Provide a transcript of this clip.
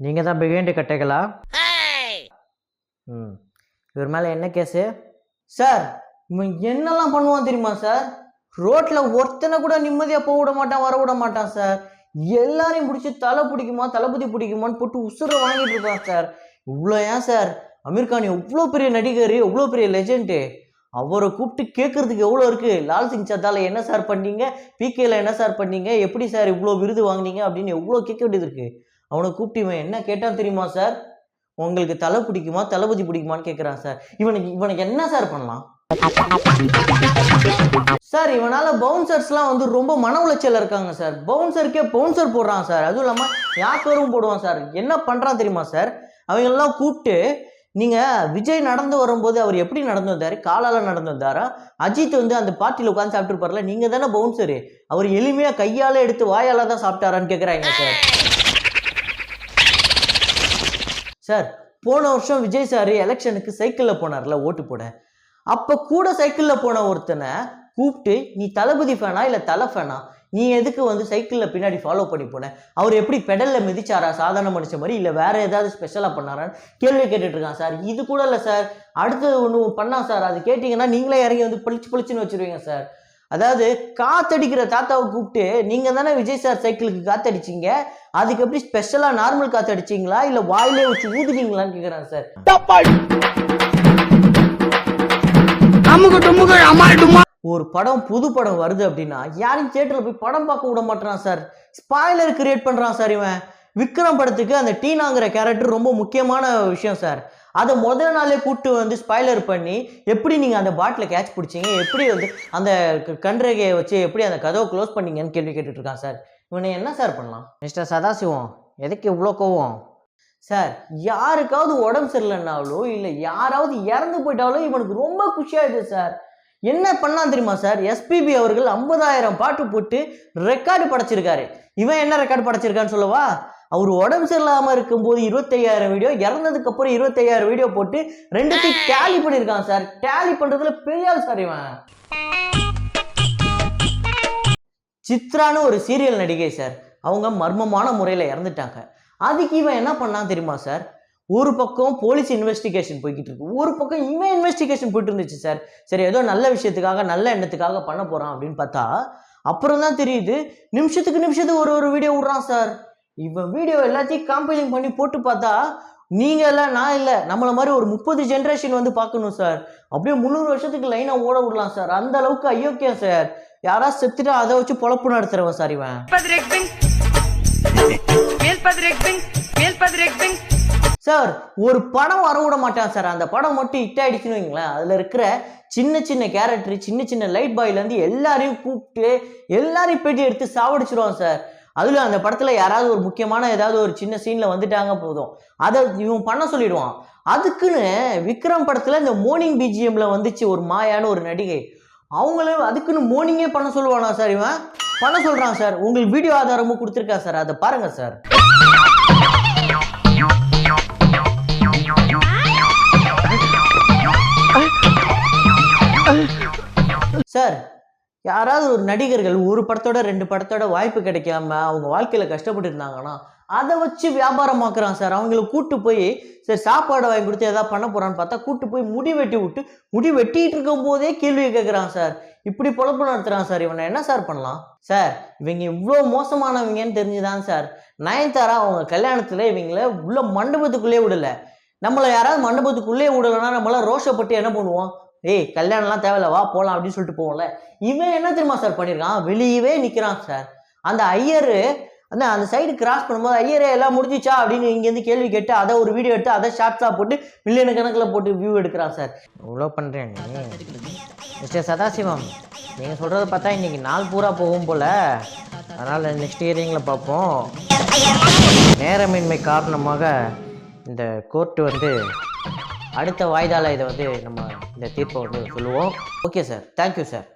நீங்கள் தான் பிகைண்ட் கட்டைகளா? ம், இவர் மேலே என்ன கேஸு சார்? இவன் என்னெல்லாம் பண்ணுவான் தெரியுமா சார்? ரோட்டில் ஒருத்தனை கூட நிம்மதியாக போக விட மாட்டான், வர விட மாட்டான் சார். எல்லாரையும் பிடிச்சி தலை பிடிக்குமா தளபதி பிடிக்குமான்னு போட்டு உசுரை வாங்கிட்டு இருக்கான் சார். இவ்வளோ ஏன் சார், அமீர் கான் எவ்வளோ பெரிய நடிகர், எவ்வளோ பெரிய லெஜெண்டு, அவரை கூப்பிட்டு கேட்கறதுக்கு எவ்வளோ இருக்குது. லால் சிங் சத்தால என்ன சார் பண்ணீங்க, பிகேல என்ன சார் பண்ணீங்க, எப்படி சார் இவ்வளோ விருது வாங்கினீங்க அப்படின்னு எவ்வளோ கேட்க வேண்டியது இருக்குது. அவனை கூப்பிட்டு இவன் என்ன கேட்டான் தெரியுமா சார்? உங்களுக்கு தலை பிடிக்குமா தளபதி பிடிக்குமான்னு கேட்குறான் சார். இவனுக்கு என்ன சார் பண்ணலாம் சார்? இவனால பவுன்சர்ஸ்லாம் வந்து ரொம்ப மன உளைச்சல் இருக்காங்க சார். பவுன்சருக்கே பவுன்சர் போடுறான் சார். அதுவும் இல்லாமல் யாக்கரும் போடுவான் சார். என்ன பண்ணுறான் தெரியுமா சார்? அவங்களெல்லாம் கூப்பிட்டு நீங்கள் விஜய் நடந்து வரும்போது அவர் எப்படி நடந்து வந்தார், காலால் நடந்து வந்தாரா? அஜித் வந்து அந்த பார்ட்டியில் உட்காந்து சாப்பிட்டுருப்பார்ல, நீங்கள் தானே பவுன்சரு, அவர் எளிமையாக கையால் எடுத்து வாயால் தான் சாப்பிட்டாரான்னு கேட்குறாங்க சார். சார், போன வருஷம் விஜய் சார் எலெக்ஷனுக்கு சைக்கிளில் போனார்ல ஓட்டு போட, அப்போ கூட சைக்கிளில் போன ஒருத்தனை கூப்பிட்டு நீ தளபதி ஃபேனா இல்லை தலை ஃபேனா, நீ எதுக்கு வந்து சைக்கிளில் பின்னாடி ஃபாலோ பண்ணி போன, அவர் எப்படி பெடலில் மிதிச்சாரா சாதாரண மனுஷ மாதிரி, இல்லை வேறு ஏதாவது ஸ்பெஷலாக பண்ணாரான்னு கேள்வி கேட்டுட்ருக்கான் சார். இது கூட இல்லை சார், அடுத்தது ஒன்று பண்ணா சார். அது கேட்டிங்கன்னா நீங்களே இறங்கி வந்து பளிச்சுன்னு வச்சுருவீங்க சார். அதாவது காத்தடிக்கிற தாத்தாவை கூப்பிட்டு நீங்கள் தானே விஜய் சார் சைக்கிளுக்கு காத்தடிச்சிங்க, அதுக்கு எப்படி ஸ்பெஷலாக நார்மல் காத்தடிச்சிங்களா இல்லை வாயிலே வச்சு ஊதுனீங்களான்னு கேட்குறாங்க சார். ஒரு படம் புது படம் வருது அப்படின்னா யாரும் தியேட்டர்ல போய் படம் பார்க்க விட மாட்டான் சார். ஸ்பாய்லர் கிரியேட் பண்றான் சார் இவன். விக்ரம் படத்துக்கு அந்த டீனாங்கிற கேரக்டர் ரொம்ப முக்கியமான விஷயம் சார். அதை முதல் நாளே கூப்பிட்டு வந்து ஸ்பாய்லர் பண்ணி எப்படி நீங்கள் அந்த பாட்டில் கேட்ச் பிடிச்சிங்க, எப்படி வந்து அந்த கண்ரேகையை வச்சு எப்படி அந்த கதவை க்ளோஸ் பண்ணீங்கன்னு கேள்வி கேட்டுட்டு இருக்கான் சார். இவனை என்ன சார் பண்ணலாம்? மிஸ்டர் சதாசிவம், எதுக்கு இவ்வளோ கோவம் சார்? யாருக்காவது உடம்பு சரியில்லைன்னாலோ இல்லை யாராவது இறந்து போயிட்டாலோ இவனுக்கு ரொம்ப குஷியாயிடுது சார். என்ன பண்ணான் தெரியுமா சார்? எஸ்பிபி அவர்கள் 50,000 பாட்டு போட்டு ரெக்கார்டு படைச்சிருக்காரு. இவன் என்ன ரெக்கார்டு படைச்சிருக்கான்னு சொல்லவா? அவர் உடம்பு சரியில்லாமல் இருக்கும்போது 25,000 வீடியோ, இறந்ததுக்கு அப்புறம் 25,000 வீடியோ போட்டு ரெண்டுத்தையும் டேலி பண்ணியிருக்கான் சார். டேலி பண்றதுல பெரிய ஆள் சார் இவன். சித்ரான்னு ஒரு சீரியல் நடிகை சார், அவங்க மர்மமான முறையில் இறந்துட்டாங்க. அதுக்கு இவன் என்ன பண்ணான் தெரியுமா சார்? ஒரு பக்கம் போலீஸ் இன்வெஸ்டிகேஷன் போய்கிட்டு இருக்கு, ஒரு பக்கம் இவன் இன்வெஸ்டிகேஷன் போயிட்டு இருந்துச்சு சார். சரி, ஏதோ நல்ல விஷயத்துக்காக நல்ல எண்ணத்துக்காக பண்ண போறான் அப்படின்னு பார்த்தா அப்புறம் தான் தெரியுது நிமிஷத்துக்கு ஒரு வீடியோ விடுறான் சார். இவன் வீடியோ எல்லாத்தையும் காம்பைலிங் பண்ணி போட்டு பார்த்தா நீங்க இல்லை நான் இல்லை, நம்மள மாதிரி ஒரு 30 ஜென்ரேஷன் வந்து பார்க்கணும் சார். அப்படியே 300 வருஷத்துக்கு லைனா ஓட விடலாம் சார். அந்த அளவுக்கு அயோக்கியம் சார். யாராவது செத்துட்டா அதை வச்சு பொழப்பு நடத்துறவன் சார் இவன். சார், ஒரு படம் வர விட மாட்டான் சார். அந்த படம் மட்டும் ஹிட் ஆயிடுச்சுன்னு வைங்களேன், அதில் இருக்கிற சின்ன கேரக்டர், சின்ன லைட் பாய்லேருந்து எல்லாரையும் கூப்பிட்டு எல்லாரையும் பேட்டி எடுத்து சாவடிச்சிருவான் சார். அதில் அந்த படத்தில் யாராவது ஒரு முக்கியமான ஏதாவது ஒரு சின்ன சீனில் வந்துட்டாங்க போதும், அதை இவன் பண்ண சொல்லிடுவான். அதுக்குன்னு விக்ரம் படத்தில் இந்த மோர்னிங் பிஜிஎம்ல வந்துச்சு ஒரு மாயான்னு ஒரு நடிகை, அவங்களும் அதுக்குன்னு மோர்னிங்கே பண்ண சொல்லுவானா சார்? இவன் பண்ண சொல்கிறான் சார். உங்களுக்கு வீடியோ ஆதாரமும் கொடுத்துருக்கா சார், அதை பாருங்கள் சார். சார், யாராவது ஒரு நடிகர்கள் ஒரு படத்தோட 2 படத்தோட வாய்ப்பு கிடைக்காம அவங்க வாழ்க்கையில கஷ்டப்பட்டு இருந்தாங்கன்னா அதை வச்சு வியாபாரமாக்குறான் சார். அவங்கள கூட்டு போய் சரி சாப்பாடு வாங்கி கொடுத்து ஏதாவது பண்ண போறான்னு பார்த்தா கூட்டு போய் முடி வெட்டிட்டு இருக்கும் போதே கேள்வி கேட்குறான் சார். இப்படி பொழப்பு நடத்துறான் சார். இவனை என்ன சார் பண்ணலாம் சார்? இவங்க இவ்வளோ மோசமானவங்கன்னு தெரிஞ்சுதான் சார் நயன்தாரா அவங்க கல்யாணத்துல இவங்கள உள்ள மண்டபத்துக்குள்ளே விடல. நம்மளை யாராவது மண்டபத்துக்குள்ளே விடலைன்னா நம்மளாம் ரோஷப்பட்டு என்ன பண்ணுவோம்? ஏய், கல்யாணம்லாம் தேவையில்ல, வா போகலாம் அப்படின்னு சொல்லிட்டு போவோம்ல. இவன் என்ன தெரியுமா சார் பண்ணியிருக்கான்? வெளியவே நிற்கிறான் சார். அந்த ஐயரு அந்த சைடு கிராஸ் பண்ணும்போது ஐயரே எல்லாம் முடிஞ்சிச்சா அப்படின்னு இங்கேருந்து கேள்வி கேட்டு அதை ஒரு வீடியோ எடுத்து அதை ஷார்ட்ஸாக போட்டு மில்லியன் கணக்கில் போட்டு வியூ எடுக்கிறான் சார். இவ்வளோ பண்ணுறேன் மிஸ்டர் சதாசிவம். நீங்கள் சொல்கிறத பார்த்தா இன்றைக்கி நாள் பூரா போகும் போல், அதனால் நெக்ஸ்ட் இயரிங்கில் பார்ப்போம். நேரமின்மை காரணமாக இந்த கோர்ட்டு வந்து அடுத்த வாய்தால இதை வந்து நம்ம இந்த தீர்ப்பை வந்து சொல்லுவோம். Okay sir, thank you sir.